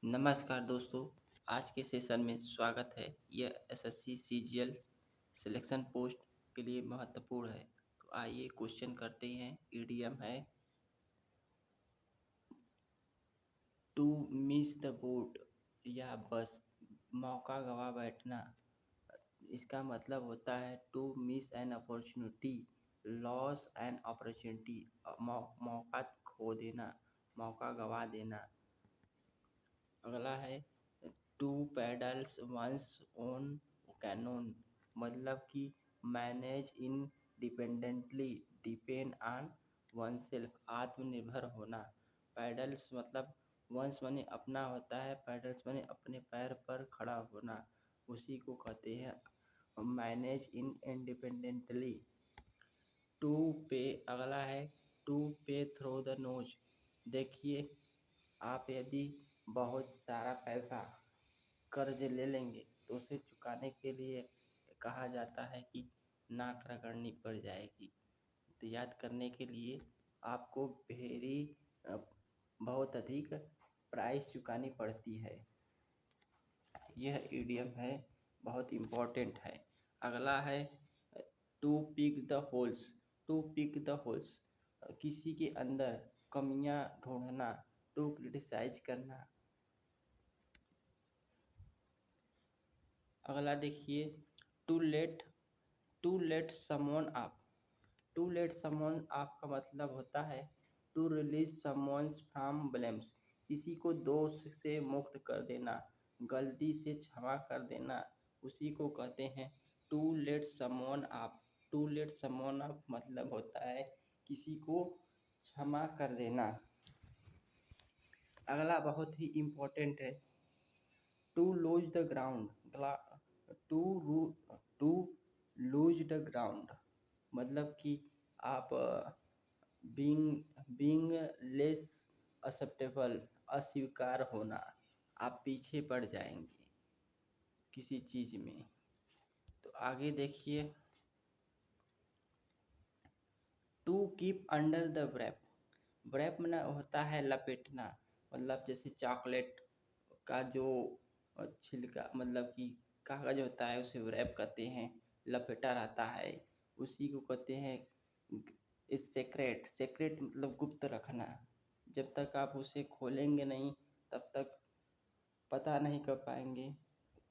नमस्कार दोस्तों, आज के सेशन में स्वागत है। यह एसएससी सीजीएल सिलेक्शन पोस्ट के लिए महत्वपूर्ण है। तो आइए क्वेश्चन करते हैं। ईडीएम है टू मिस द बोट या बस, मौका गवा बैठना। इसका मतलब होता है to miss an opportunity, loss an opportunity, मौका खो देना, मौका गवा देना। अगला है to paddles one's own canoe, मतलब कि manage independently, depend on one self, आत्मनिर्भर होना। पैडल्स मतलब वंस माने अपना होता है, पैडल्स माने अपने पैर पर खड़ा होना, उसी को कहते हैं मैनेज इन इंडिपेंडेंटली। टू पे अगला है टू पे थ्रो द नोज। देखिए, आप यदि बहुत सारा पैसा कर्ज ले लेंगे तो उसे चुकाने के लिए कहा जाता है कि नाक रगड़नी पड़ जाएगी। तो याद करने के लिए आपको बहुत अधिक प्राइस चुकानी पड़ती है। यह ईडियम है, बहुत इम्पोर्टेंट है। अगला है to pick the holes. To pick the holes, किसी के अंदर कमियां ढूंढना, टू क्रिटिसाइज करना। अगला देखिए to let someone up. To let someone up का मतलब होता है to release someone's from blames, किसी को दोष से मुक्त कर देना, गलती से क्षमा कर देना, उसी को कहते हैं to let someone up. To let someone up मतलब होता है किसी को क्षमा कर देना। अगला बहुत ही इम्पोर्टेंट है to lose the ground. To lose the ground मतलब कि आप बीइंग लेस एक्सेप्टेबल, अस्वीकार होना, आप पीछे पड़ जाएंगे किसी चीज़ में। तो आगे देखिए to keep under the wrap. Wrap में होता है लपेटना, मतलब जैसे चॉकलेट का जो छिलका मतलब कि कागज़ होता है उसे रैप कहते हैं, लपेटा रहता है, उसी को कहते हैं इस सेक्रेट। सेक्रेट मतलब गुप्त रखना, जब तक आप उसे खोलेंगे नहीं तब तक पता नहीं कर पाएंगे।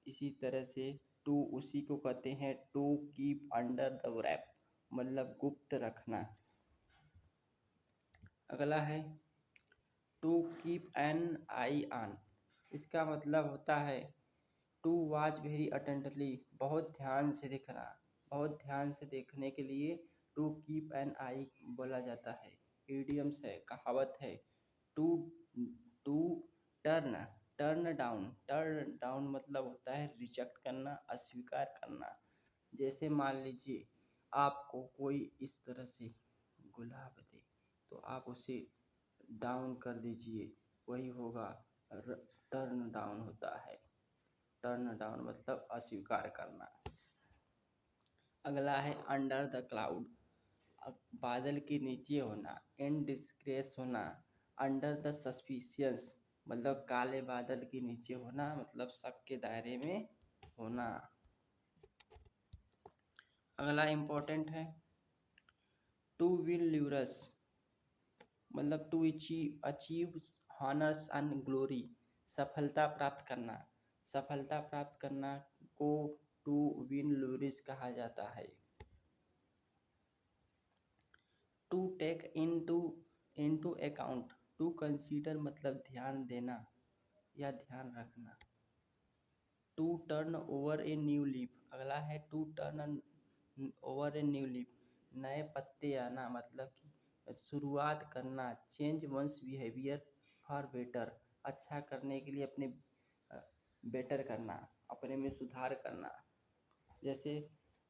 इसी तरह से टू उसी को कहते हैं to keep under the wrap, मतलब गुप्त रखना। अगला है to keep an eye on. इसका मतलब होता है टू वॉच वेरी अटेंटली, बहुत ध्यान से देखना, बहुत ध्यान से देखने के लिए टू कीप एन आई बोला जाता है। इडियम्स है, कहावत है to to turn turn down. Turn down मतलब होता है रिजेक्ट करना, अस्वीकार करना। जैसे मान लीजिए आपको कोई इस तरह से गुलाब दे तो आप उसे डाउन कर दीजिए, वही होगा टर्न डाउन होता है। टर्न डाउन मतलब अस्वीकार करना। अगला है अंडर द क्लाउड, बादल के नीचे होना, इन डिस्ग्रेस होना, अंडर द सस्पिशियस मतलब काले बादल के नीचे होना, मतलब शक के दायरे में होना। अगला इम्पोर्टेंट है टू विन ल्यूरस, मतलब to achieve honours and glory, सफलता प्राप्त करना। सफलता प्राप्त करना को टू विन लूरिस कहा जाता है। To take into account, to consider मतलब ध्यान देना या ध्यान रखना। To turn over a new leaf, अगला है to turn over a new leaf, नए पत्ते आना, मतलब कि शुरुआत करना, change one's behaviour for better, अच्छा करने के लिए अपने बेटर करना, अपने में सुधार करना। जैसे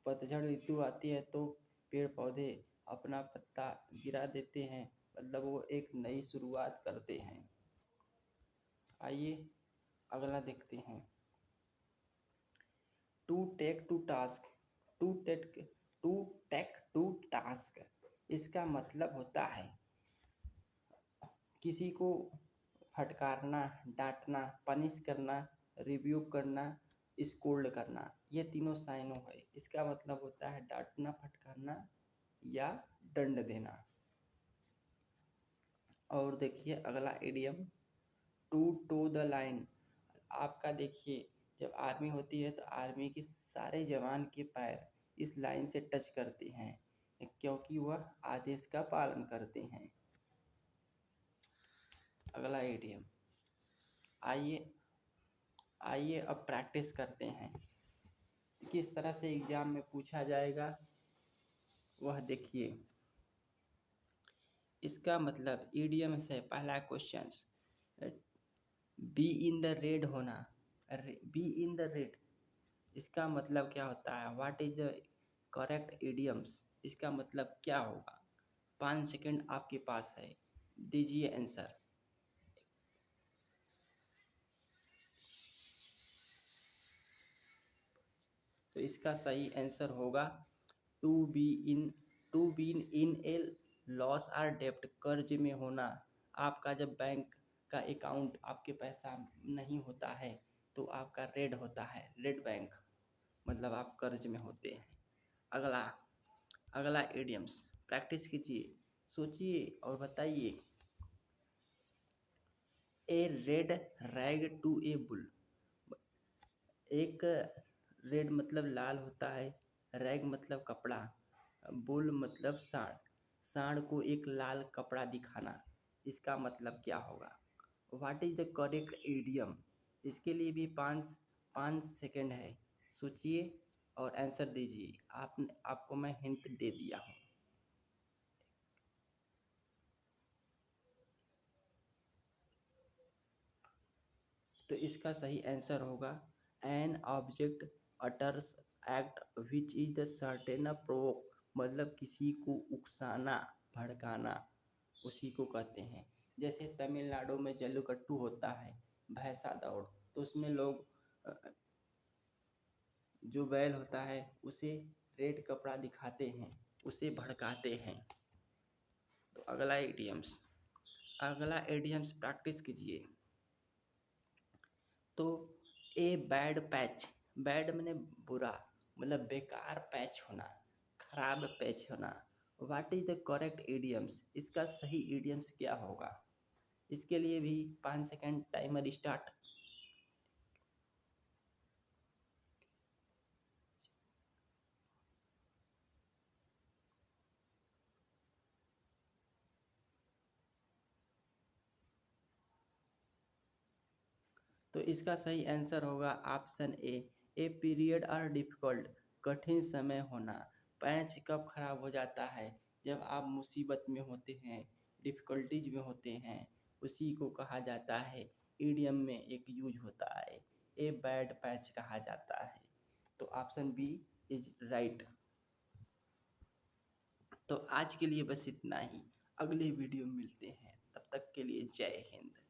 पतझड़ ऋतु आती है तो पेड़ पौधे अपना पत्ता गिरा देते हैं, मतलब वो एक नई शुरुआत करते हैं। आइए अगला देखते हैं to take to task. To take to task, इसका मतलब होता है किसी को फटकारना, डांटना, पनिश करना, रिव्यू करना, स्कोल्ड करना, ये तीनों साइनों है। इसका मतलब होता है डांटना, फटकारना या दंड देना। और देखिए अगला idiom, to toe the line. आपका देखिए जब आर्मी होती है तो आर्मी के सारे जवान के पैर इस लाइन से टच करते हैं क्योंकि वह आदेश का पालन करते हैं। अगला इडियम, आइए आइए अब प्रैक्टिस करते हैं किस तरह से एग्जाम में पूछा जाएगा वह देखिए। इसका मतलब इडियम से पहला question, be in the red होना। बी इन द रेड इसका मतलब क्या होता है? What is the correct idioms, इसका मतलब क्या होगा? 5 सेकंड आपके पास है, दीजिए आंसर। तो इसका सही आंसर होगा to be in, to be in a loss or डेप्ट, कर्ज में होना। आपका जब बैंक का अकाउंट आपके पैसा नहीं होता है तो आपका रेड होता है, रेड बैंक, मतलब आप कर्ज में होते हैं। अगला अगला इडियम्स, प्रैक्टिस कीजिए, सोचिए और बताइए। A red rag to a bull. एक रेड मतलब लाल होता है, रैग मतलब कपड़ा, बुल मतलब सांड। सांड को एक लाल कपड़ा दिखाना, इसका मतलब क्या होगा? What is the correct idiom? इसके लिए भी 5 सेकंड है, सोचिए और आंसर दीजिए। आपको मैं हिंट दे दिया हूँ। तो इसका सही आंसर होगा an object utters act which is the certain provoke, मतलब किसी को उकसाना, भड़काना, उसी को कहते हैं। जैसे तमिलनाडु में जल्लीकट्टू होता है, भैंसा दौड़, तो उसमें लोग जो बैल होता है उसे रेड कपड़ा दिखाते हैं, उसे भड़काते हैं। तो अगला इडियम्स प्रैक्टिस कीजिए। तो ए बैड पैच, बैड मैंने बुरा, मतलब बेकार पैच होना, खराब पैच होना। What is the correct idioms, इसका सही इडियम्स क्या होगा? इसके लिए भी 5 सेकंड, टाइमर स्टार्ट। तो इसका सही आंसर होगा option A period are difficult, कठिन समय होना। पैच कब खराब हो जाता है? जब आप मुसीबत में होते हैं, डिफ़िकल्टीज में होते हैं, उसी को कहा जाता है, इडियम में एक यूज होता है, ए बैड पैच कहा जाता है। तो ऑप्शन बी इज राइट। तो आज के लिए बस इतना ही, अगले वीडियो में मिलते हैं, तब तक के लिए जय हिंद।